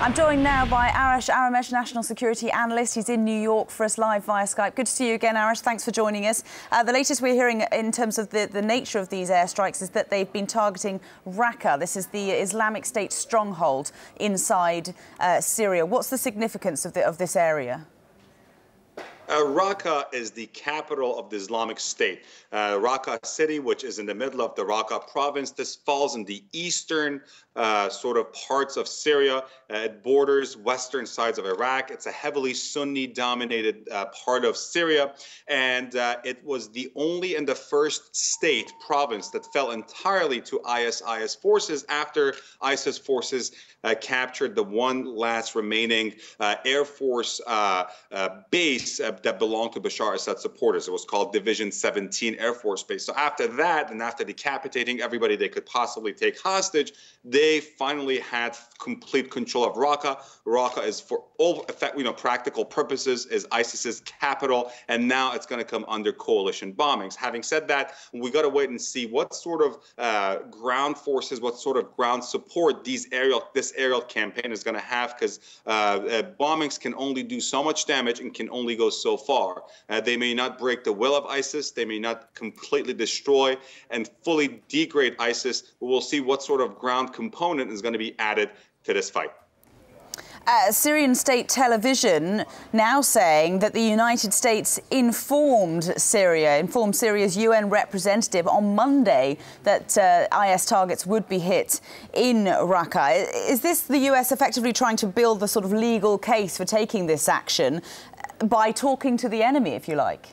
I'm joined now by Arash Aramesh, National Security Analyst. He's in New York for us live via Skype. Good to see you again, Arash. Thanks for joining us. The latest we're hearing in terms of the nature of these airstrikes is that they've been targeting Raqqa. This is the Islamic State stronghold inside Syria. What's the significance of this area? Raqqa is the capital of the Islamic State. Raqqa city, which is in the middle of the Raqqa province, this falls in the eastern sort of parts of Syria. It borders western sides of Iraq. It's a heavily Sunni-dominated part of Syria, and it was the only and the first state province that fell entirely to IS forces after ISIS forces captured the one last remaining Air Force base that belonged to Bashar Assad supporters. It was called Division 17 Air Force Base. So after that, and after decapitating everybody they could possibly take hostage, they finally had complete control of Raqqa. Raqqa is, for all practical purposes, is ISIS's capital, and now it's going to come under coalition bombings. Having said that, we got to wait and see what sort of ground forces, what sort of ground support this aerial campaign is going to have, because bombings can only do so much damage and can only go so far. They may not break the will of ISIS. They may not completely destroy and fully degrade ISIS. But we'll see what sort of ground component is going to be added to this fight. Syrian state television now saying that the United States informed Syria's UN representative on Monday that IS targets would be hit in Raqqa. Is this the US effectively trying to build the sort of legal case for taking this action by talking to the enemy, if you like?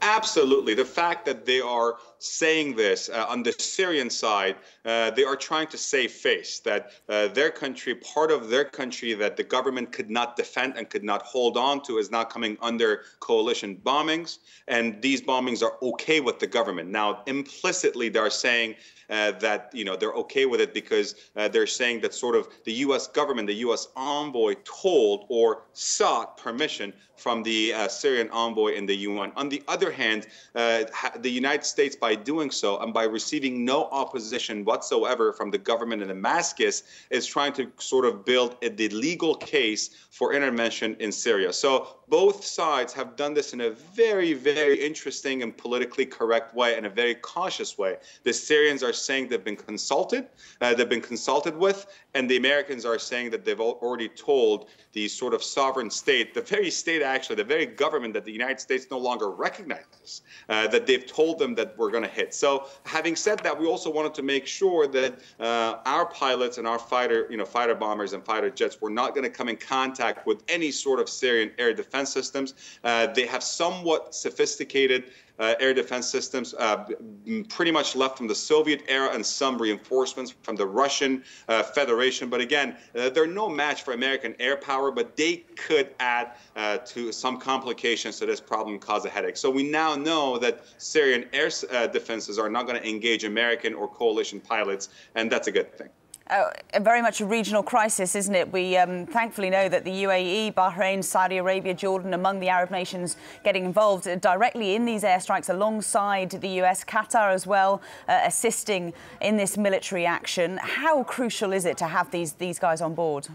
Absolutely. The fact that they are saying this on the Syrian side, they are trying to save face, that their country, part of their country that the government could not defend and could not hold on to, is now coming under coalition bombings. And these bombings are okay with the government. Now, implicitly, they're saying that, they're okay with it because they're saying that sort of the U.S. government, the U.S. envoy told or sought permission from the Syrian envoy in the UN. On the other hand, the United States, by doing so and by receiving no opposition whatsoever from the government in Damascus, is trying to sort of build the legal case for intervention in Syria. So both sides have done this in a very, very interesting and politically correct way, and a very cautious way. The Syrians are saying they've been consulted with, and the Americans are saying that they've already told the sort of sovereign state, the very state actually, the very government that the United States no longer recognizes, that they've told them that we're going to hit. So having said that, we also wanted to make sure that our pilots and our fighter bombers and fighter jets were not going to come in contact with any sort of Syrian air defense systems. They have somewhat sophisticated air defense systems, pretty much left from the Soviet era, and some reinforcements from the Russian Federation. But again, they're no match for American air power, but they could add to some complications to this problem, cause a headache. So we now know that Syrian air defenses are not going to engage American or coalition pilots, and that's a good thing. Very much a regional crisis, isn't it? We thankfully know that the UAE, Bahrain, Saudi Arabia, Jordan, among the Arab nations getting involved directly in these airstrikes alongside the US, Qatar as well, assisting in this military action. How crucial is it to have these guys on board?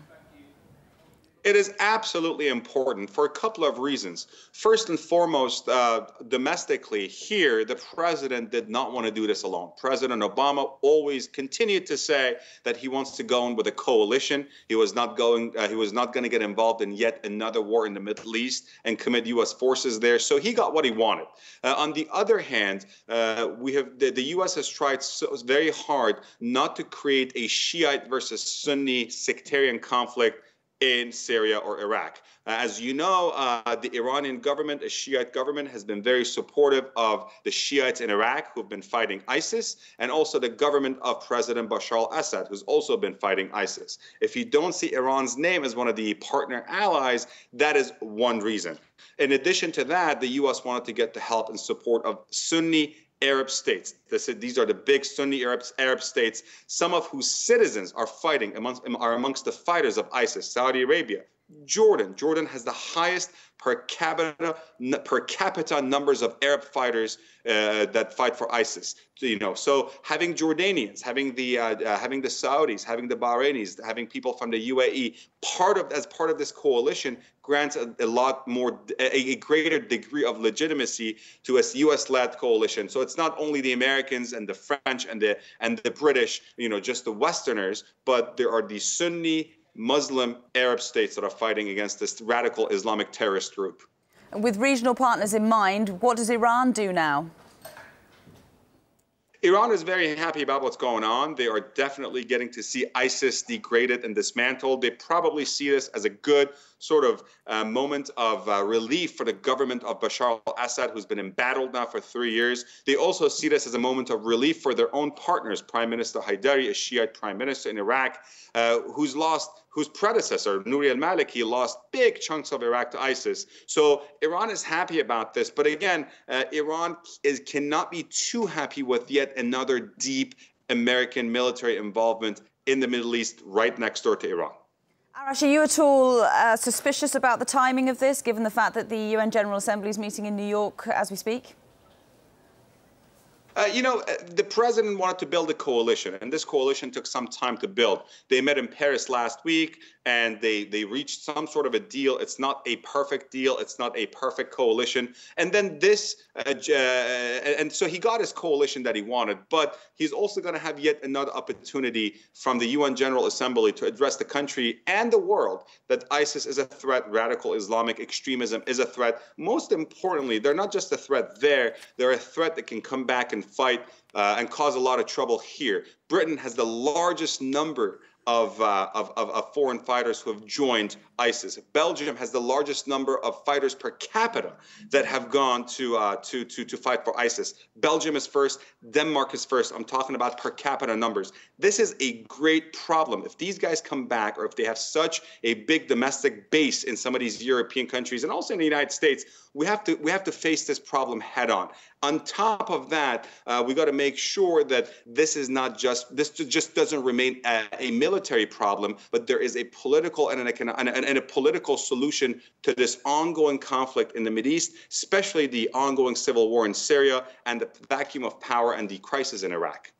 It is absolutely important for a couple of reasons. First and foremost, domestically here, the president did not want to do this alone. President Obama always continued to say that he wants to go in with a coalition. He was not going to get involved in yet another war in the Middle East and commit U.S. forces there. So he got what he wanted. On the other hand, the U.S. has tried very hard not to create a Shiite versus Sunni sectarian conflict in Syria or Iraq. As you know, the Iranian government, a Shiite government, has been very supportive of the Shiites in Iraq who have been fighting ISIS, and also the government of President Bashar al-Assad, who's also been fighting ISIS. If you don't see Iran's name as one of the partner allies, that is one reason. In addition to that, the U.S. wanted to get the help and support of Sunni Arab states. These are the big Sunni Arab states, some of whose citizens are amongst the fighters of ISIS: Saudi Arabia, Jordan has the highest per capita numbers of Arab fighters that fight for ISIS. So having Jordanians, having the Saudis, having the Bahrainis, having people from the UAE as part of this coalition grants a greater degree of legitimacy to a U.S.-led coalition. So it's not only the Americans and the French and the British, just the Westerners, but there are the Sunni Muslim Arab states that are fighting against this radical Islamic terrorist group. With regional partners in mind, what does Iran do now? Iran is very happy about what's going on. They are definitely getting to see ISIS degraded and dismantled. They probably see this as a good sort of moment of relief for the government of Bashar al-Assad, who's been embattled now for 3 years. They also see this as a moment of relief for their own partners. Prime Minister Haidari, a Shiite prime minister in Iraq, whose predecessor, Nouri al-Maliki, lost big chunks of Iraq to ISIS. So Iran is happy about this. But again, Iran cannot be too happy with yet another deep American military involvement in the Middle East right next door to Iran. Arash, are you at all suspicious about the timing of this, given the fact that the UN General Assembly is meeting in New York as we speak? The president wanted to build a coalition, and this coalition took some time to build. They met in Paris last week, and they reached some sort of a deal. It's not a perfect deal. It's not a perfect coalition. And then and so he got his coalition that he wanted, but he's also going to have yet another opportunity from the UN General Assembly to address the country and the world that ISIS is a threat, radical Islamic extremism is a threat. Most importantly, they're not just a threat there, they're a threat that can come back and fight and cause a lot of trouble here. Britain has the largest number of foreign fighters who have joined ISIS. Belgium has the largest number of fighters per capita that have gone to fight for ISIS. Belgium is first. Denmark is first. I'm talking about per capita numbers. This is a great problem. If these guys come back, or if they have such a big domestic base in some of these European countries and also in the United States, we have to face this problem head on. On top of that, we got to make sure that this just doesn't remain a military problem, but there is a political and a political solution to this ongoing conflict in the Middle East, especially the ongoing civil war in Syria and the vacuum of power and the crisis in Iraq.